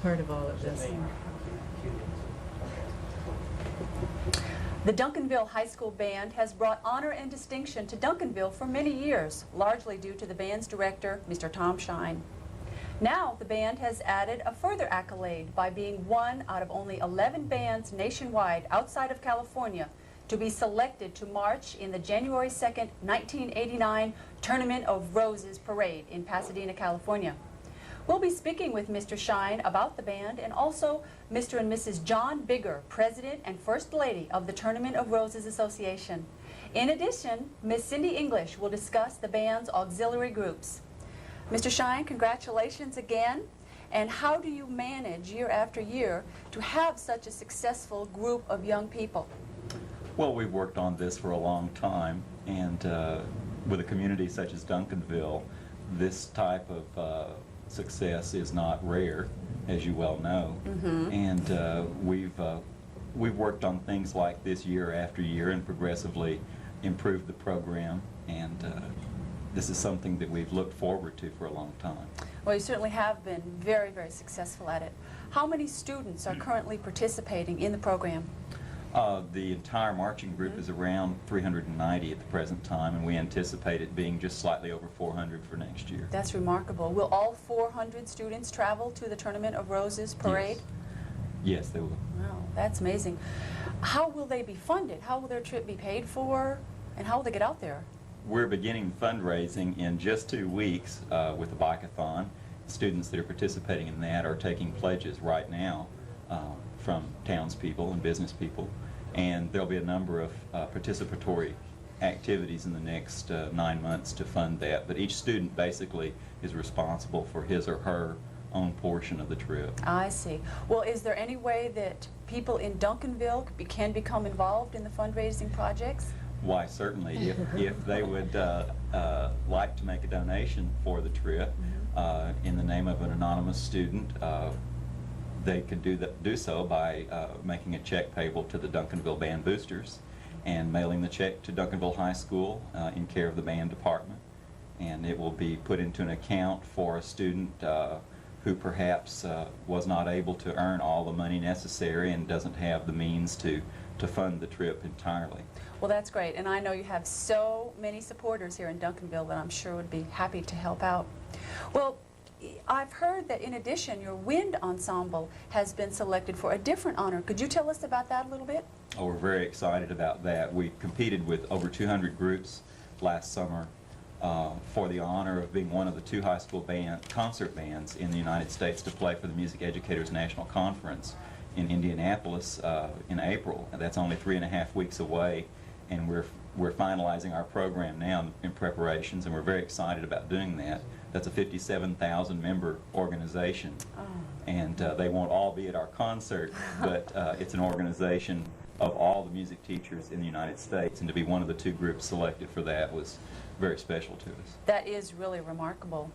part of all of this. The Duncanville High School Band has brought honor and distinction to Duncanville for many years, largely due to the band's director, Mr. Tom Shine. Now, the band has added a further accolade by being one out of only 11 bands nationwide outside of California to be selected to march in the January 2nd, 1989 Tournament of Roses Parade in Pasadena, California. We'll be speaking with Mr. Shine about the band and also Mr. and Mrs. John Bigger, President and First Lady of the Tournament of Roses Association. In addition, Miss Cindy English will discuss the band's auxiliary groups. Mr. Shine, congratulations again. And how do you manage year after year to have such a successful group of young people? Well, we've worked on this for a long time, and with a community such as Duncanville, this type of success is not rare, as you well know. And we've worked on things like this year after year and progressively improved the program, and this is something that we've looked forward to for a long time. Well, you certainly have been very, very successful at it. How many students are currently participating in the program? The entire marching group is around 390 at the present time, and we anticipate it being just slightly over 400 for next year. That's remarkable. Will all 400 students travel to the Tournament of Roses Parade? Yes, they will. Wow, that's amazing. How will they be funded? How will their trip be paid for? And how will they get out there? We're beginning fundraising in just 2 weeks with the bike-a-thon. Students that are participating in that are taking pledges right now from townspeople and business people, and there'll be a number of participatory activities in the next 9 months to fund that, but each student basically is responsible for his or her own portion of the trip. I see. Well, is there any way that people in Duncanville can become involved in the fundraising projects? Why, certainly. If they would like to make a donation for the trip in the name of an anonymous student, they could do so by making a check payable to the Duncanville Band Boosters and mailing the check to Duncanville High School in care of the band department. And it will be put into an account for a student who perhaps was not able to earn all the money necessary and doesn't have the means to fund the trip entirely. Well, that's great, and I know you have so many supporters here in Duncanville that I'm sure would be happy to help out. Well, I've heard that in addition, your wind ensemble has been selected for a different honor. Could you tell us about that a little bit? Oh, we're very excited about that. We competed with over 200 groups last summer for the honor of being one of the 2 high school concert bands in the United States to play for the Music Educators National Conference in Indianapolis in April. That's only 3.5 weeks away, and we're finalizing our program now in preparations, and we're very excited about doing that. That's a 57,000 member organization, and they won't all be at our concert, but it's an organization of all the music teachers in the United States, and to be one of the 2 groups selected for that was very special to us. That is really remarkable.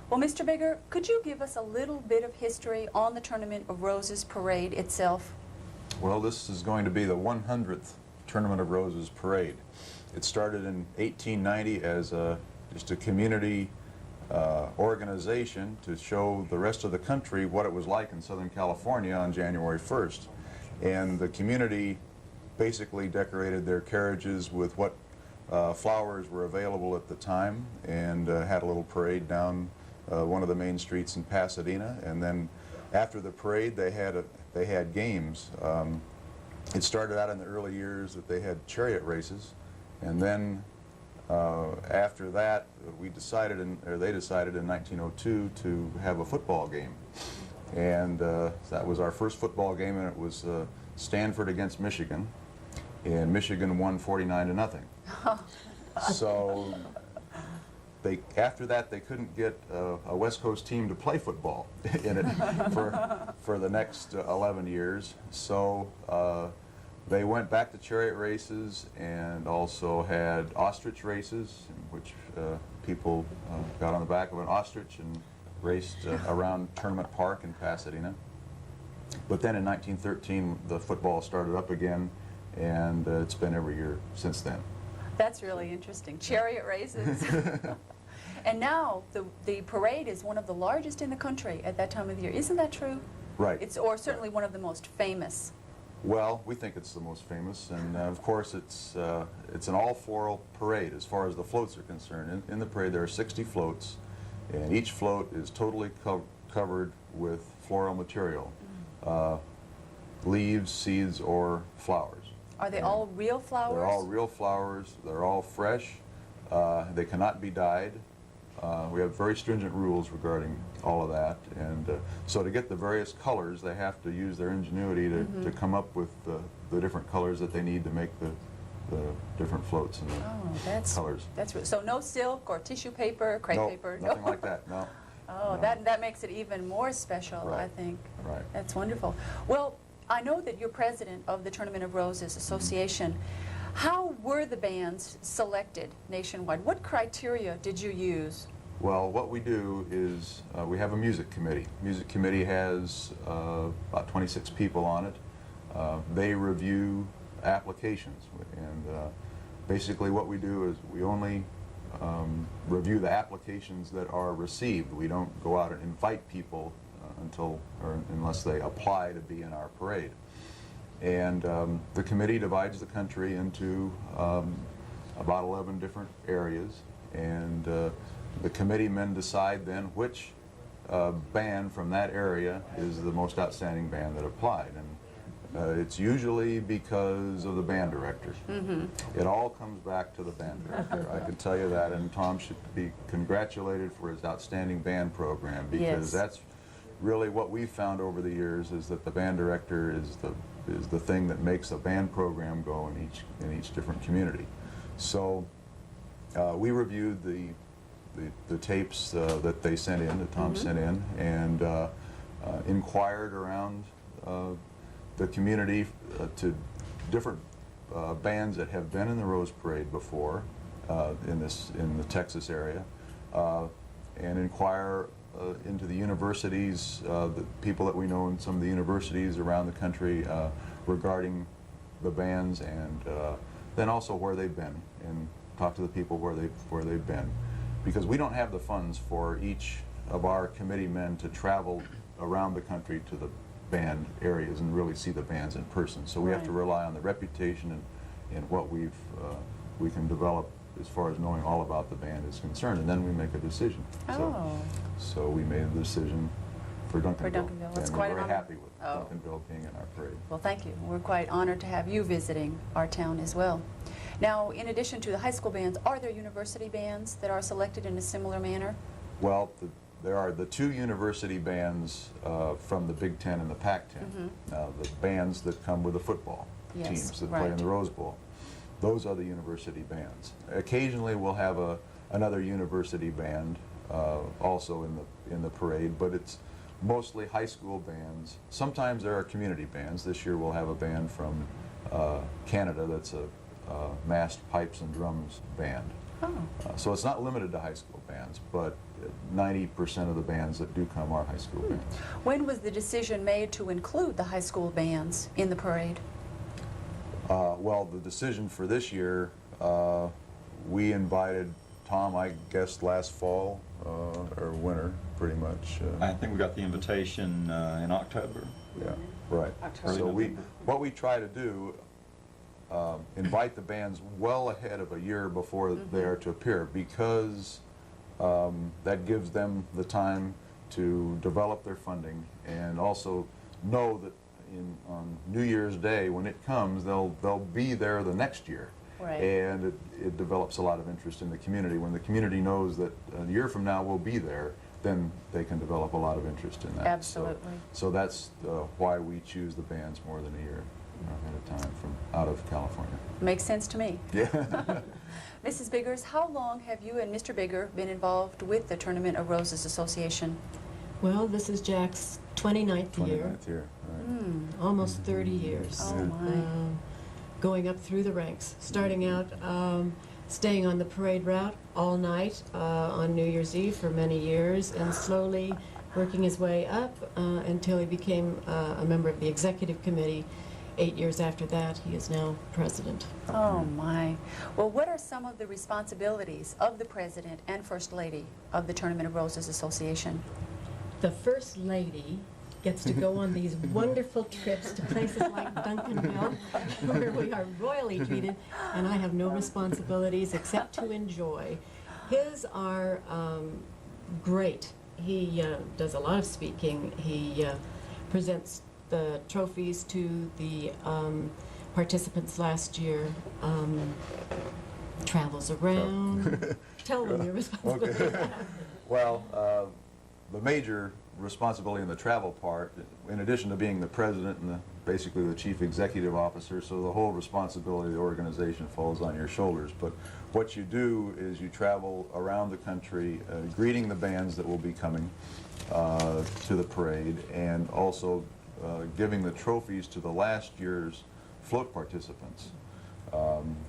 Well, Mr. Bigger, could you give us a little bit of history on the Tournament of Roses Parade itself? Well, this is going to be the 100th Tournament of Roses Parade. It started in 1890 as just a community organization to show the rest of the country what it was like in Southern California on January 1st. And the community basically decorated their carriages with what flowers were available at the time, and had a little parade down one of the main streets in Pasadena. And then after the parade, they had games. It started out in the early years that they had chariot races, and then after that, they decided in 1902 to have a football game, and that was our first football game, and it was Stanford against Michigan, and Michigan won 49-0. So after that, they couldn't get a West Coast team to play football in it for the next 11 years. So they went back to chariot races and also had ostrich races, in which people got on the back of an ostrich and raced around Tournament Park in Pasadena. But then in 1913, the football started up again, and it's been every year since then. That's really interesting. Chariot races. And now the parade is one of the largest in the country at that time of the year. Isn't that true? Right. It's, or certainly one of the most famous. Well, we think it's the most famous, and of course it's an all-floral parade as far as the floats are concerned. In the parade there are 60 floats, and each float is totally covered with floral material, leaves, seeds, or flowers. Are they all real flowers? They're all real flowers. They're all fresh. They cannot be dyed. We have very stringent rules regarding all of that, and so to get the various colors, they have to use their ingenuity to come up with the different colors that they need to make the different floats and the colors. So no silk or tissue paper, crepe paper? No, nothing like that, no. Oh, no. that makes it even more special, Right. I think. Right. That's wonderful. Well, I know that you're president of the Tournament of Roses Association. How were the bands selected nationwide? What criteria did you use? Well, what we do is we have a music committee. Music committee has about 26 people on it. They review applications, and basically what we do is we only review the applications that are received. We don't go out and invite people unless they apply to be in our parade. And the committee divides the country into about 11 different areas, and the committee men decide then which band from that area is the most outstanding band that applied. And it's usually because of the band director. It all comes back to the band director. I can tell you that, and Tom should be congratulated for his outstanding band program, because that's really what we've found over the years, is that the band director is the thing that makes a band program go in each different community. So we reviewed the tapes that they sent in, that Tom sent in, and inquired around the community to different bands that have been in the Rose Parade before in the Texas area, and inquire into the universities, the people that we know in some of the universities around the country regarding the bands, and then also where they've been, and talk to the people where they've been, because we don't have the funds for each of our committee men to travel around the country to the band areas and really see the bands in person. So we have to rely on the reputation and what we can develop as far as knowing all about the band is concerned, and then we make a decision. So we made the decision for Duncanville. That's and quite we're an very honor. happy with Duncanville being in our parade. Well, thank you. We're quite honored to have you visiting our town as well. Now, in addition to the high school bands, are there university bands that are selected in a similar manner? Well, there are the two university bands from the Big Ten and the Pac-10, the bands that come with the football teams that play in the Rose Bowl. Those are the university bands. Occasionally we'll have another university band also in the parade, but it's mostly high school bands. Sometimes there are community bands. This year we'll have a band from Canada that's a massed pipes and drums band. So it's not limited to high school bands, but 90% of the bands that do come are high school bands. When was the decision made to include the high school bands in the parade? Well, the decision for this year, we invited Tom, I guess, last fall or winter, pretty much. I think we got the invitation in October. Yeah, right. October. So what we try to do, invite the bands well ahead of a year before they are to appear, because that gives them the time to develop their funding, and also know that on New Year's Day, when it comes, they'll be there the next year. And it develops a lot of interest in the community. When the community knows that a year from now we'll be there, then they can develop a lot of interest in that. Absolutely. So that's why we choose the bands more than a year ahead of time from out of California. Makes sense to me. Yeah. Mrs. Biggers, how long have you and Mr. Bigger been involved with the Tournament of Roses Association? Well, this is Jack's 29th year. 29th year, right. Almost 30 years. Oh my. Going up through the ranks, starting out staying on the parade route all night on New Year's Eve for many years, and slowly working his way up until he became a member of the executive committee. 8 years after that, he is now president. Oh, my. Well, what are some of the responsibilities of the president and first lady of the Tournament of Roses Association? The First Lady gets to go on these wonderful trips to places like Duncanville, where we are royally treated, and I have no responsibilities except to enjoy. His are great. He does a lot of speaking. He presents the trophies to the participants last year, travels around. Tell them your responsibilities. Okay. Well, the major responsibility in the travel part, in addition to being the president and basically the chief executive officer, so the whole responsibility of the organization falls on your shoulders. But what you do is you travel around the country greeting the bands that will be coming to the parade, and also giving the trophies to the last year's float participants.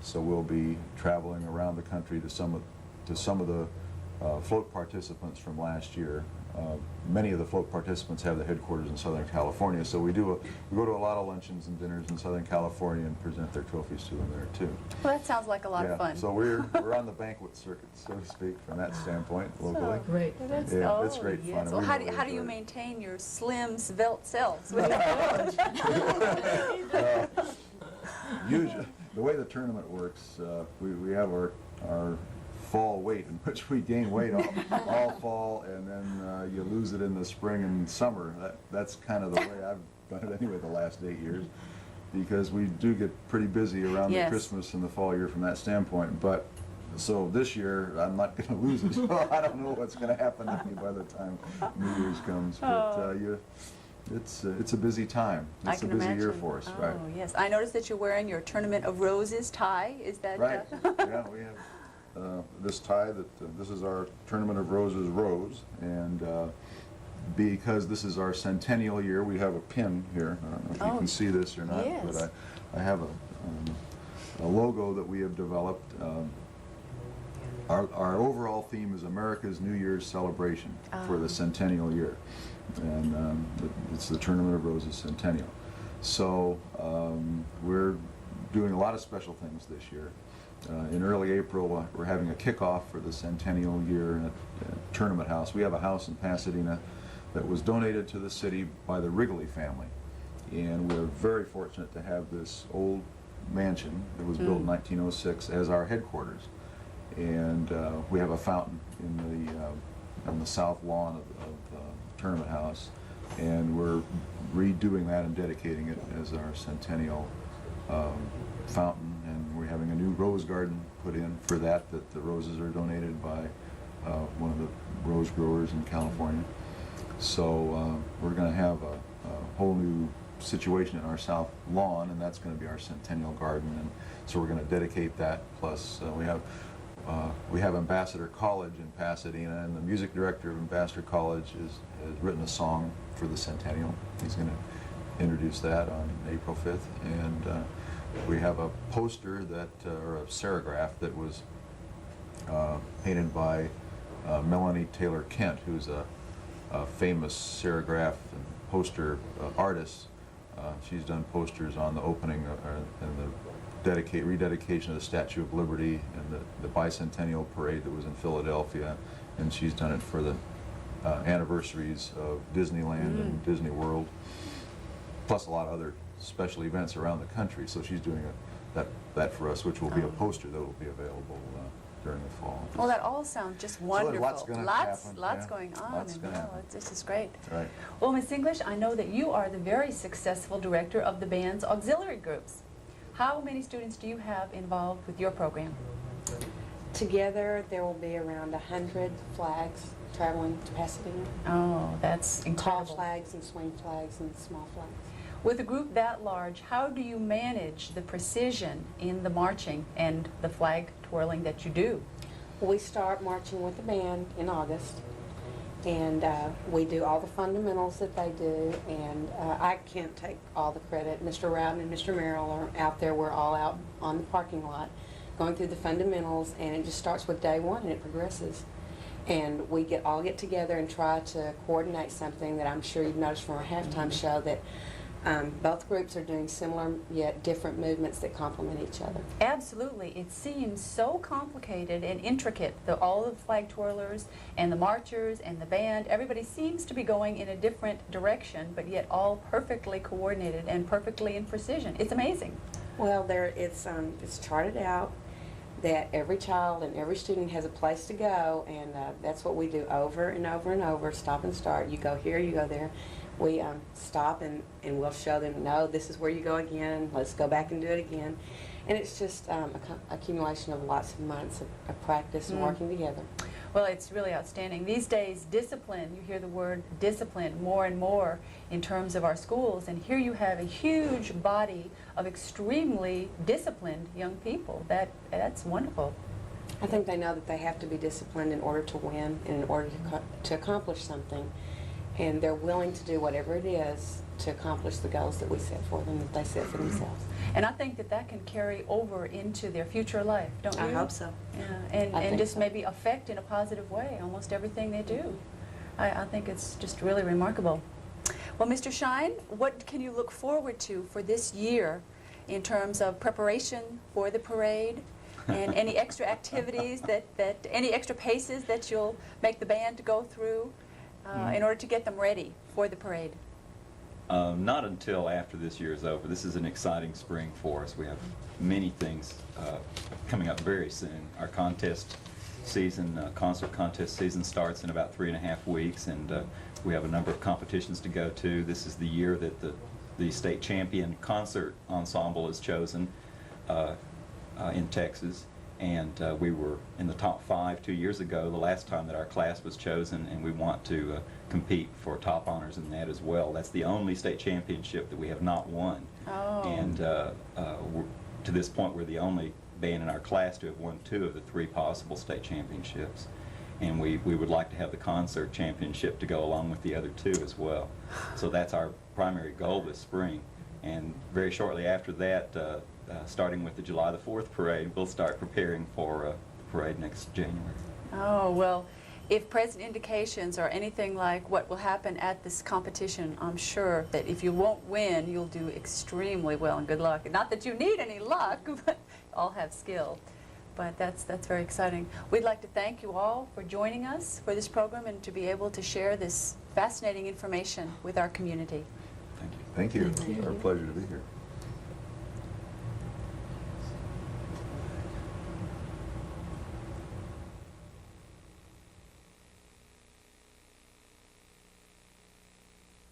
So we'll be traveling around the country to some of the float participants from last year. Many of the float participants have the headquarters in Southern California, so we go to a lot of luncheons and dinners in Southern California and present their trophies to them there too. Well, that sounds like a lot of fun. So we're on the banquet circuit, so to speak, from that standpoint locally. Great. Yeah, it's great fun. Yes. Well, We how really do you enjoy it. maintain your slim, svelte selves? Usually, the way the tournament works, we have our fall weight, in which we gain weight all fall, and then you lose it in the spring and summer. That's kind of the way I've done it anyway the last 8 years, because we do get pretty busy around the Yes. Christmas and the fall year from that standpoint. But so this year I'm not going to lose it. So I don't know what's going to happen to me by the time New Year's comes. But it's a busy time. I It's a can busy year imagine. for us, Oh, right? yes. I noticed that you're wearing your Tournament of Roses tie. Is that Right. Yeah, we have this tie that this is our Tournament of Roses rose, and because this is our centennial year, we have a pin here. I don't know if you Oh, can see this or not, yes. but I have a logo that we have developed. Our overall theme is America's New Year's celebration for the centennial year, and it's the Tournament of Roses centennial. So we're doing a lot of special things this year. In early April, we're having a kickoff for the centennial year at Tournament House. We have a house in Pasadena that was donated to the city by the Wrigley family, and we're very fortunate to have this old mansion that was built in 1906 as our headquarters. And we have a fountain in the south lawn of Tournament House, and we're redoing that and dedicating it as our centennial fountain. And we're having a new rose garden put in for that the roses are donated by one of the rose growers in California. So we're going to have a whole new situation in our south lawn, and that's going to be our centennial garden. And so we're going to dedicate that. Plus we have Ambassador College in Pasadena, and the music director of Ambassador College has written a song for the centennial. He's going to introduce that on April 5th. And we have a poster or a serigraph that was painted by Melanie Taylor Kent, who's a famous serigraph and poster artist. She's done posters on the opening and the rededication of the Statue of Liberty and the bicentennial parade that was in Philadelphia, and she's done it for the anniversaries of Disneyland and Disney World, plus a lot of other special events around the country. So she's doing that for us, which will be a poster that will be available during the fall. Well, that all sounds just wonderful. lots gonna lots happen, lots yeah. going on. Lots and gonna happen. This is great. Right. Well, Ms. English, I know that you are the very successful director of the band's auxiliary groups. How many students do you have involved with your program? Together, there will be around 100 flags traveling to Pasadena. Oh, that's Tall incredible. flags and swing flags and small flags. With a group that large, how do you manage the precision in the marching and the flag twirling that you do? We start marching with the band in August, and we do all the fundamentals that they do, and I can't take all the credit. Mr. Rowden and Mr. Merrill are out there. We're all out on the parking lot going through the fundamentals, and it just starts with day one and it progresses. And we all get together and try to coordinate something that I'm sure you've noticed from our halftime show, that Both groups are doing similar yet different movements that complement each other. Absolutely. It seems so complicated and intricate. All the flag twirlers and the marchers and the band, everybody seems to be going in a different direction, but yet all perfectly coordinated and perfectly in precision. It's amazing. Well, it's charted out that every child and every student has a place to go, and that's what we do over and over and over, stop and start. You go here, you go there. We stop and we'll show them, no, this is where you go again, let's go back and do it again. And it's just accumulation of lots of months of practice and working together. Well, it's really outstanding. These days, discipline, you hear the word discipline more and more in terms of our schools, and here you have a huge body of extremely disciplined young people. That's wonderful. I think they know that they have to be disciplined in order to win and in order to accomplish something. And they're willing to do whatever it is to accomplish the goals that we set for them, that they set for themselves. And I think that can carry over into their future life, don't you? I hope so. Yeah, I and think just so. maybe affect in a positive way almost everything they do. I think it's just really remarkable. Well, Mr. Shine, what can you look forward to for this year in terms of preparation for the parade and any extra activities, any extra paces that you'll make the band go through in order to get them ready for the parade? Not until after this year is over. This is an exciting spring for us. We have many things coming up very soon. Our contest season, concert contest season starts in about 3.5 weeks, and we have a number of competitions to go to. This is the year that the state champion concert ensemble is chosen in Texas. And we were in the top 5 2 years ago, the last time that our class was chosen, and we want to compete for top honors in that as well. That's the only state championship that we have not won. Oh. And to this point, we're the only band in our class to have won 2 of the 3 possible state championships. And we would like to have the concert championship to go along with the other 2 as well. So that's our primary goal this spring. And very shortly after that, starting with the July the 4th parade, we'll start preparing for the parade next January. Oh, well, if present indications are anything like what will happen at this competition, I'm sure that if you won't win, you'll do extremely well, and good luck. Not that you need any luck, but all have skill. But that's very exciting. We'd like to thank you all for joining us for this program and to be able to share this fascinating information with our community. Thank you. Thank you. Our pleasure to be here.